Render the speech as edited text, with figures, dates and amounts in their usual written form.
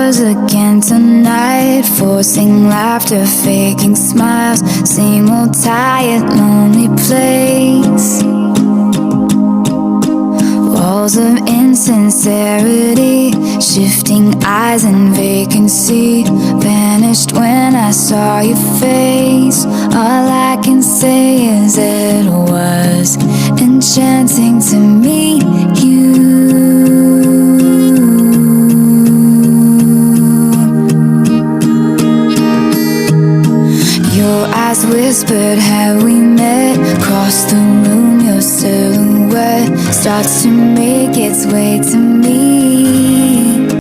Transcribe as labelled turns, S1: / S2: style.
S1: us again tonight, forcing laughter, faking smiles. Same old tired, lonely place. Walls of insincerity, shifting eyes and vacancy. Vanished when I saw your face. All I can say is it was enchanting to meet you. Your eyes whispered, have we met? Across the room, your silhouette starts to